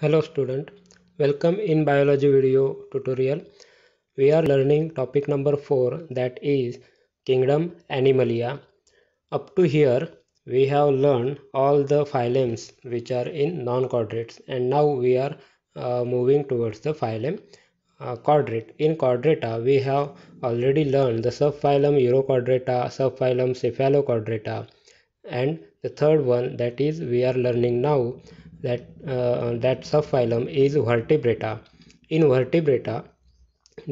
Hello student, welcome in biology video tutorial. We are learning topic number 4, that is kingdom Animalia. Up to here we have learned all the phylums which are in non-chordates, and now we are moving towards the phylum chordate. In chordata we have already learned the subphylum Urochordata, subphylum Cephalochordata, and the third one that is we are learning now that subphylum is vertebrata. In vertebrata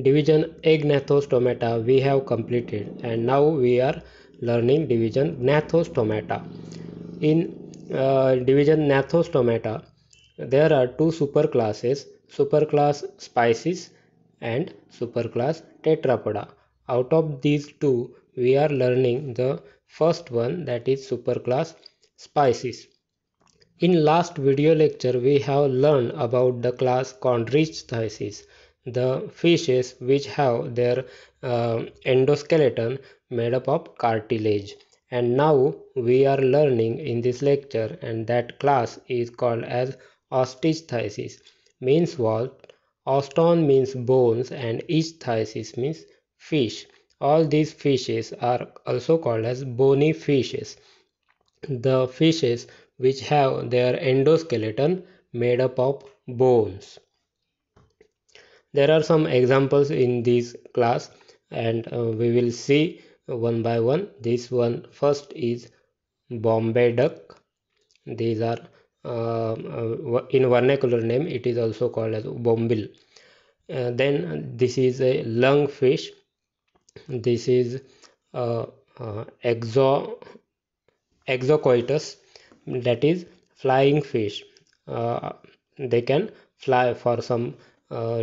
division Agnatostomata we have completed, and now we are learning division Gnathostomata. In division Gnathostomata there are two superclasses, superclass Species and superclass Tetrapoda. Out of these two we are learning the first one, that is superclass Species. In last video lecture we have learned about the class Chondrichthyes, the fishes which have their endoskeleton made up of cartilage. And now we are learning in this lecture, and that class is called as Osteichthyes. Means what? Oston means bones and ichthysis means fish. All these fishes are also called as bony fishes, the fishes which have their endoskeleton made up of bones. There are some examples in this class, and we will see one by one. This one first is Bombay duck. These are in vernacular name it is also called as bombil. Then this is a lungfish. This is uh, exocoitus, that is flying fish. They can fly for some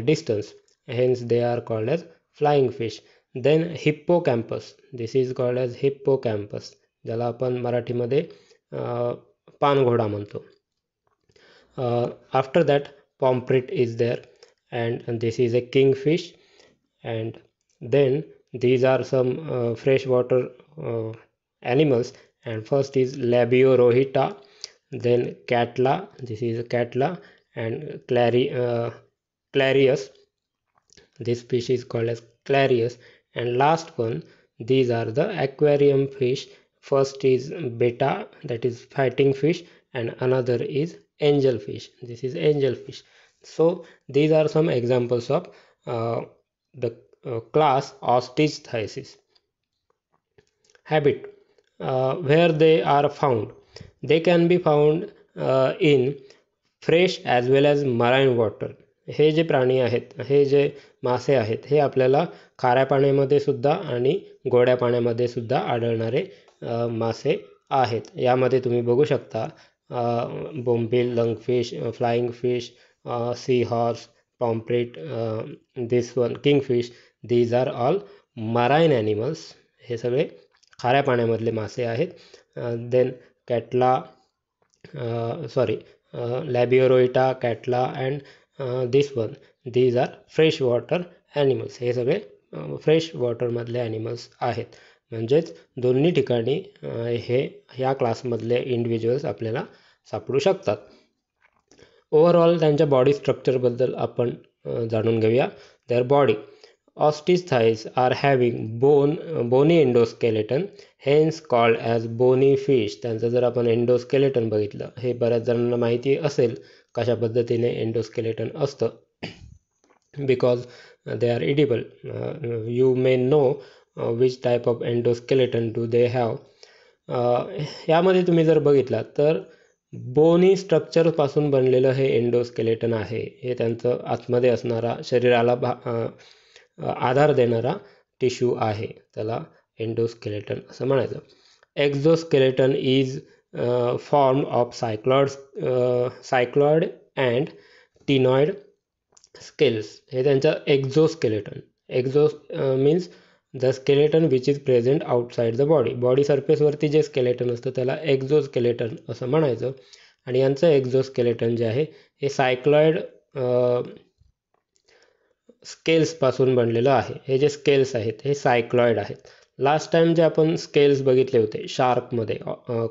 distance, hence they are called as flying fish. Then hippocampus, this is called as hippocampus, ज्याला आपण मराठीमध्ये पानघोडा म्हणतो. After that pomfret is there, and this is a kingfish. And then these are some freshwater animals, and first is Labiorohita, then Catla, this is Catla, and Clarius, this fish is called as Clarius. And last one, these are the aquarium fish. First is Betta, that is fighting fish, and another is angelfish, this is angelfish. So these are some examples of the class Osteichthyes. Habit, where they are found, they can be found in fresh as well as marine water. हे जे प्राणी आहेत, हे जे मासे आहेत, हे आपल्याला खाऱ्या पाण्यामध्ये सुद्धा आणि गोड्या पाण्यामध्ये सुद्धा आढळणारे मासे आहेत. यामध्ये तुम्ही बघू शकता बोंबील, lungfish, flying fish, sea horse, pomfret, this one kingfish, these are all marine animals. हे सगळे खाऱ्या पाण्यामधले मासे आहेत. Then catla, sorry, Labiorohita, Catla, and this one, these are fresh water animals. हे सगळे फ्रेश वॉटरमधले ॲनिमल्स आहेत. म्हणजेच दोन्ही ठिकाणी हे ह्या क्लासमधले इंडिव्हिज्युअल्स आपल्याला सापडू शकतात. ओव्हरऑल त्यांच्या बॉडी स्ट्रक्चरबद्दल आपण जाणून घेऊया. There body, Osteichthyes are having bony endoskeleton, hence called as bony fish. त्यांचं जर आपण एंडोस्केलेटन बघितलं, हे बऱ्याच जणांना माहिती असेल कशा पद्धतीने एंडोस्केलेटन असतं, because they are edible. You may know which type of endoskeleton do they have. यामध्ये तुम्ही जर बघितला तर बोनी स्ट्रक्चरपासून बनलेलं हे एंडोस्केलेटन आहे. हे त्यांचं आतमध्ये असणारा शरीराला आधार देणारा टिश्यू आहे, त्याला एंडोस्केलेटन असं म्हणायचं. Exoskeleton is form of cycloid and ctenoid scales. हे त्यांचं exoskeleton. Exo means the skeleton which is present outside the body. Body सरफेसवरती जे स्केलेटन असतं त्याला एक्झोस्केलेटन असं म्हणायचं. आणि यांचं एक्झोस्केलेटन जे आहे हे सायक्लॉइड स्केल्सपासून बनलेलं आहे. हे जे स्केल्स आहेत हे सायक्लॉइड आहेत. लास्ट टाइम जे आपण स्केल्स बघितले होते शार्कमध्ये,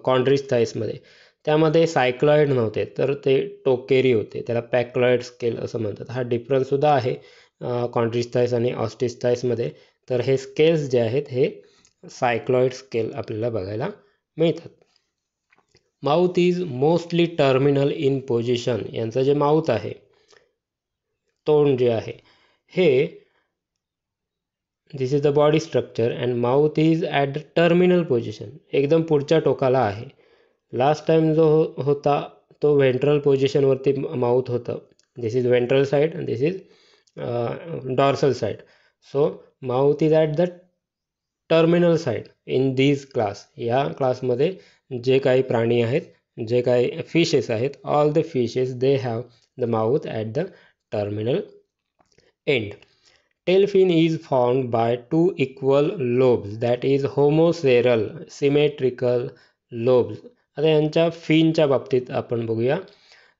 कॉन्ड्रिचथाईसमध्ये, त्यामध्ये सायक्लॉइड नव्हते, तर ते टोकेरी होते. त्याला पॅक्लॉइड स्केल असं म्हणतात. हा डिफरन्ससुद्धा आहे कॉन्ट्रिस्टाईस आणि ऑस्टिस्टाईसमध्ये. तर हे स्केल्स जे आहेत हे सायक्लॉइड स्केल आपल्याला बघायला मिळतात. Mouth is mostly terminal in position. यांचं जे माउथ आहे, तोंड जे आहे, हे this is the body structure and mouth is at the terminal position. एकदम पुढच्या टोकाला आहे. लास्ट टाइम जो होता तो व्हेंट्रल पोझिशनवरती माउथ होतं. This is ventral side and this is dorsal side. So mouth is at the terminal side in this class. या क्लासमध्ये जे काही प्राणी आहेत, जे काही फिशेस आहेत, all the fishes they have the mouth at the terminal and. Tail fin is formed by two equal lobes, that is homoceral symmetrical lobes. आता यांच्या फिनच्या बाबतीत आपण बघूया.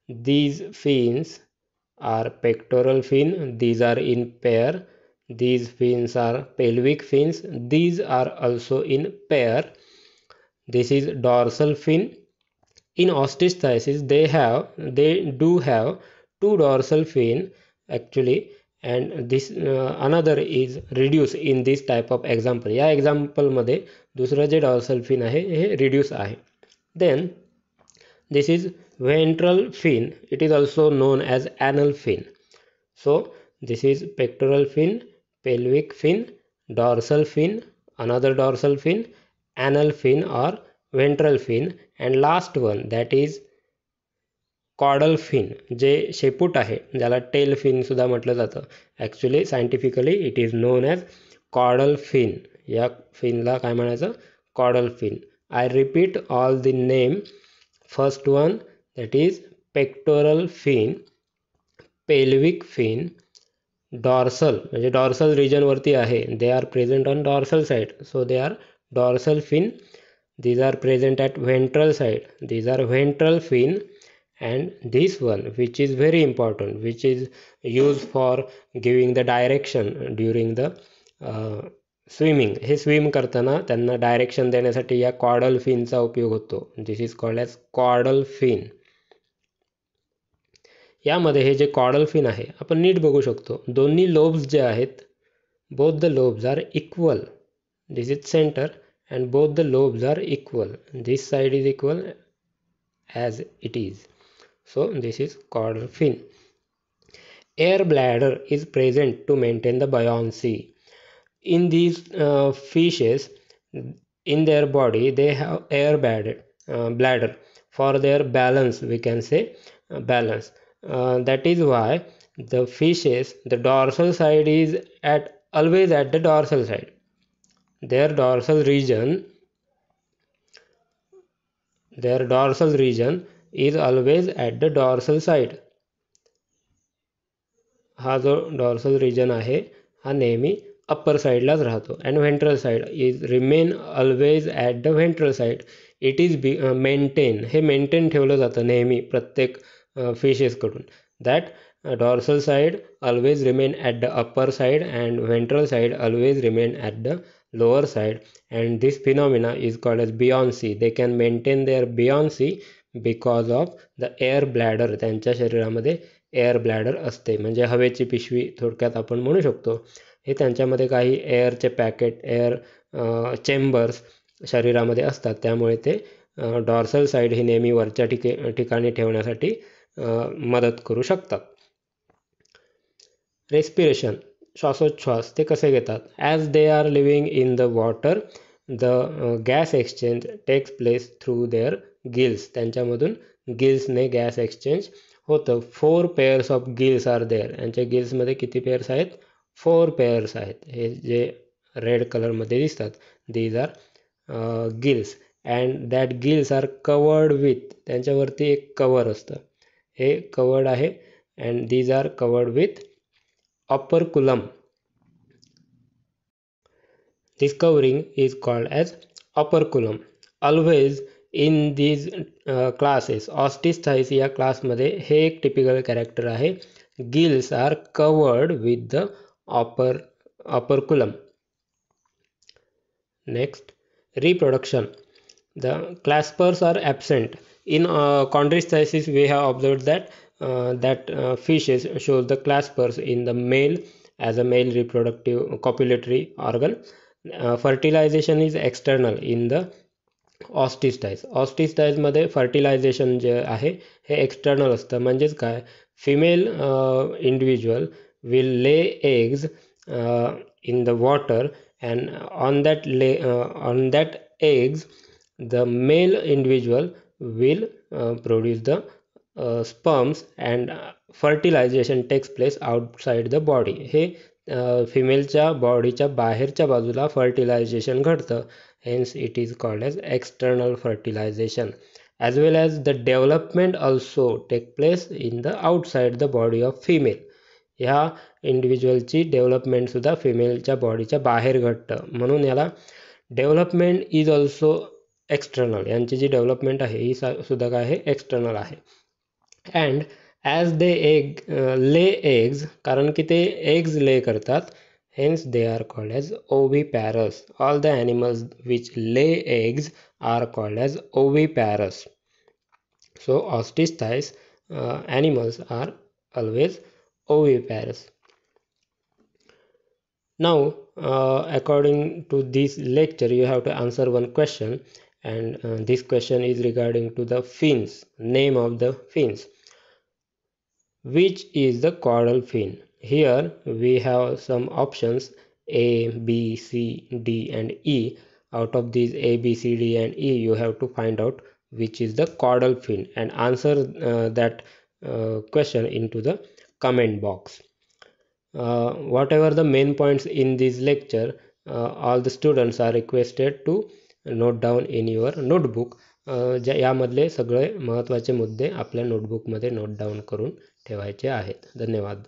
These fins are pectoral fin. These are in pair. These fins are pelvic fins. These are also in pair. This is dorsal fin. In ostisthiasis they do have two dorsal fin actually, and this another is reduced in this type of example. या example मध्ये दुसरं जे dorsal fin आहे हे reduce आहे. Then this is ventral fin. It is also known as anal fin. So this is pectoral fin, pelvic fin, dorsal fin, another dorsal fin, anal fin or ventral fin, and last one that is caudal fin, जे शेपूट आहे, ज्याला tail fin सुद्धा म्हटलं जातं. Actually scientifically it is known as caudal fin. या फिनला काय म्हणायचं? Caudal fin. I repeat all the name. First one that is pectoral fin, pelvic fin, dorsal म्हणजे डॉर्सल रिजनवरती आहे. They are present on dorsal side, so they are dorsal fin. These are present at ventral side. These are ventral fin. And this one which is very important, which is used for giving the direction during the swimming. हे swim करताना त्यांना direction देण्यासाठी या caudal फिनचा उपयोग होतो. This is called as caudal fin. यामध्ये हे जे कॉडल फिन आहे आपण नीट बघू शकतो. दोन्ही लोब्स जे आहेत, both the lobes are equal. This is center and both the lobes are equal. This side is equal as it is. So this is caudal fin. Air bladder is present to maintain the buoyancy. In these fishes, in their body they have air bladder for their balance, we can say balance. That is why the fishes, the dorsal side is always at the dorsal side. Their dorsal region is always at the dorsal side. हा जो dorsal region आहे हा नेहमी upper साईडलाच राहतो. And ventral side is remain always at the ventral side. It is maintain. हे maintain ठेवलं जातं नेहमी प्रत्येक फिशेसकडून. That dorsal side always remain at the upper side and ventral side always remain at the lower side, and this phenomena is called as buoyancy. They can maintain their buoyancy because of the air bladder. त्यांच्या शरीरामध्ये air bladder असते, म्हणजे हवेची पिशवी थोडक्यात आपण म्हणू शकतो. हे त्यांच्यामध्ये काही एअरचे पॅकेट, एअर चेंबर्स शरीरामध्ये असतात. त्यामुळे ते डॉर्सल साईड ही नेहमी वरच्या ठिकाणी ठेवण्यासाठी मदत करू शकतात. रेस्पिरेशन, श्वासोच्छ्वास ते कसे घेतात? As they are living in the water the gas exchange takes place through their gills. त्यांच्यामधून गिल्सने गॅस एक्सचेंज होतं. 4 pairs of gills are there. यांच्या गिल्समध्ये किती पेअर्स आहेत? 4 पेअर्स आहेत. हे जे रेड कलरमध्ये दिसतात these are gills. And that gills are covered with, त्यांच्यावरती एक कवर असतं, हे कवर्ड आहे. And these are covered with operculum. This covering is called as operculum. Always in these classes, ostisthies या क्लासमध्ये हे एक टिपिकल कॅरेक्टर आहे. Gills are covered with the operculum. Next, reproduction. The claspers are absent In chondrichthysis, we have observed that fishes shows the claspers in the male as a male reproductive copulatory organ. Fertilization is external in the osteichthyes. ऑस्टिस्टाइजमध्ये fertilisation जे आहे हे external असतं. म्हणजेच काय, female individual will lay eggs in the water and on that eggs the male individual will produce the sperms and fertilisation takes place outside the body. हे फिमेलच्या बॉडीच्या बाहेरच्या बाजूला फर्टिलायझेशन घडतं. Hence it is called as external fertilization. As well as the development also take place in the outside the body of female. ह्या इंडिव्हिज्युअलची development सुद्धा फिमेलच्या बॉडीच्या बाहेर घडतं, म्हणून याला डेव्हलपमेंट इज ऑल्सो एक्सटर्नल. यांची जी डेव्हलपमेंट आहे ही सुद्धा काय आहे, एक्सटर्नल आहे. अँड ॲज दे ले एग्ज, कारण की ते एग्ज ले करतात, hence they are called as oviparous. All the animals which lay eggs are called as oviparous. So ostrich animals are always oviparous. Now according to this lecture you have to answer one question, and this question is regarding to the fins, name of the fins. Which is the caudal fin? Here we have some options A, B, C, D and E. Out of these A, B, C, D and E, you have to find out which is the caudal fin and answer that question into the comment box. Whatever the main points in this lecture, all the students are requested to note down in your notebook. यामधले सगळे महत्त्वाचे मुद्दे आपल्या नोटबुकमध्ये note down करून ठेवायचे आहेत. धन्यवाद.